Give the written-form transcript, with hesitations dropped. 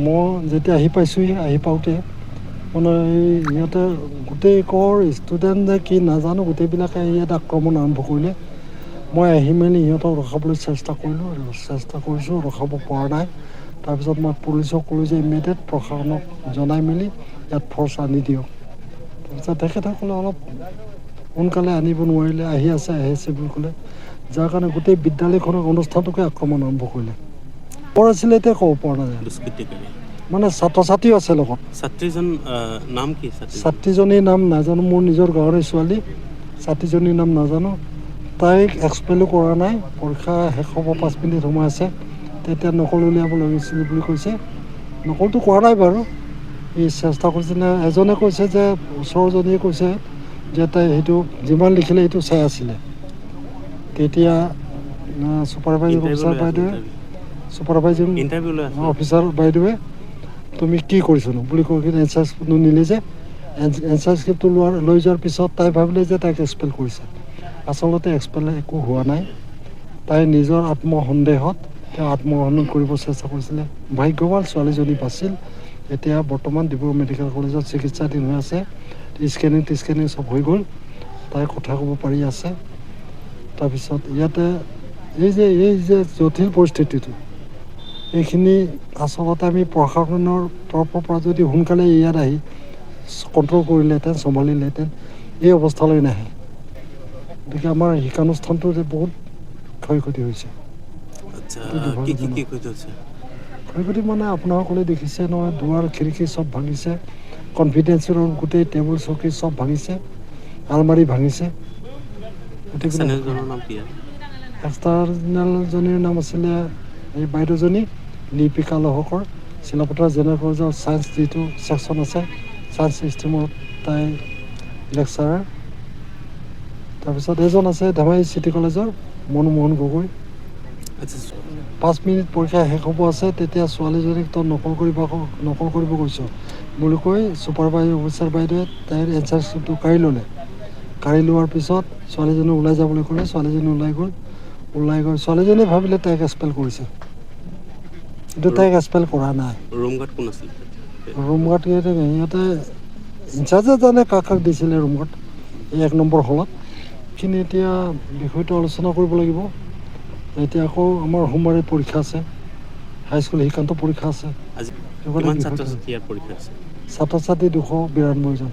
মই যেতিয়া আহি পাইছোঁহি, আহি পাওঁতে মানে ইয়াতে গোটেই কৰ ষ্টুডেণ্ট যে কি নাজানো গোটেইবিলাকে ইয়াত আক্ৰমণ আৰম্ভ কৰিলে। মই আহি মেলি সিহঁতক ৰখাবলৈ চেষ্টা কৰিছোঁ, ৰখাব পৰা নাই। তাৰপিছত মই পুলিচক ক'লোঁ যে ইমিডিয়েট প্ৰশাসনক জনাই মেলি ইয়াত ফ'ৰ্চ আনি দিয়ক। তাৰপিছত তেখেতসকলে অলপ সোনকালে আনিব নোৱাৰিলে, আহি আছে বুলি ক'লে, যাৰ কাৰণে গোটেই বিদ্যালয়খনৰ অনুষ্ঠানটোকে আক্ৰমণ আৰম্ভ কৰিলে। কৰ আছিলে এতিয়া ক'ব পৰা নাযায়, মানে ছাত্ৰ ছাত্ৰীও আছে লগত। ছাত্ৰীজনীৰ নাম নাজানো, মোৰ নিজৰ গাঁৱৰে ছোৱালী। ছাত্ৰীজনীৰ নাম নাজানো, তাইক এক্সপেলো কৰা নাই। পৰীক্ষা শেষ হ'ব 5 মিনিট সময় আছে, তেতিয়া নকল উলিয়াব লাগিছিল বুলি কৈছে। নকলটো কৰা নাই বাৰু, ই চেষ্টা কৰিছিলে। এজনে কৈছে যে ওচৰজনীয়ে কৈছে যে তাই সেইটো যিমান লিখিলে সেইটো চাই আছিলে। তেতিয়া ছুপাৰভাইজিং অফিচাৰ বাইদেৱে তুমি কি কৰিছনো বুলি কৈ কিনে এনচাৰ স্ক্ৰিপ্টটো নিলে যে এনচাৰ স্ক্ৰিপ্টটো লৈ যোৱাৰ পিছত তাই ভাবিলে যে তাইক এক্সপেল কৰিছে। আচলতে এক্সপেল একো হোৱা নাই। তাই নিজৰ আত্মসন্দেহত তেওঁ আত্মহনন কৰিব চেষ্টা কৰিছিলে। ভাগ্যৱান ছোৱালীজনী বাচিল। এতিয়া বৰ্তমান ডিব্ৰুগড় মেডিকেল কলেজত চিকিৎসাধীন হৈ আছে। স্কেনিং চব হৈ গ'ল, তাই কথা ক'ব পাৰি আছে। তাৰপিছত ইয়াতে এই যে জটিল পৰিস্থিতিটো, এইখিনি আচলতে আমি প্ৰশাসনৰ তৰফৰ পৰা যদি সোনকালে ইয়াত আহি কণ্ট্ৰল কৰিলেহেঁতেন, চম্ভালিলেহেঁতেন, এই অৱস্থালৈ নাহে। গতিকে আমাৰ শিক্ষানুষ্ঠানটো যে বহুত ক্ষয়ক্ষতি হৈছে। ক্ষয়ক্ষতি মানে আপোনাসকলে দেখিছে নহয়, দুৱাৰ খিৰিকী চব ভাঙিছে, কনফিডেন্সৰ গোটেই টেবুল চকী চব ভাঙিছে, আলমাৰি ভাঙিছে। এক্সটাৰ্নেলজনীৰ নাম আছিলে এই বাইদেউজনী লিপিকা লহকৰ, চিলাপথাৰ জেনেৰেল কলেজৰ ছায়েন্স যিটো ছেকশ্যন আছে, ছায়েন্স ষ্ট্ৰীমত তাই লেকচাৰাৰ। তাৰপিছত এজন আছে ধেমাজি চিটি কলেজৰ মনোমোহন গগৈ। 5 মিনিট পৰীক্ষা শেষ হ'ব আছে, তেতিয়া ছোৱালীজনীক তই নকল কৰিব কৈছোঁ বুলি কৈ ছুপাৰভাইজিং অফিচাৰ বাইদেৱে তাইৰ এনচাৰ স্ক্ৰিপ্টটো কাঢ়ি ল'লে। কাঢ়ি লোৱাৰ পিছত ছোৱালীজনী ওলাই যাবলৈ ক'লে, ছোৱালীজনী ওলাই গৈ ছোৱালীজনীয়ে ভাবিলে তাইক এক্সপেল কৰিছে, কিন্তু তাইক এক্সপেল কৰা নাই। ৰুম গাৰ্ড সিহঁতে ইনচাৰ্জে জানে কাক দিছিলে ৰুম গাৰ্ড এই 1 নম্বৰ হলত। এইখিনি এতিয়া বিষয়টো আলোচনা কৰিব লাগিব। এতিয়া আকৌ আমাৰ সোমবাৰে পৰীক্ষা আছে, হাইস্কুল শিক্ষান্ত পৰীক্ষা আছে। ছাত্ৰ ছাত্ৰী 292জন।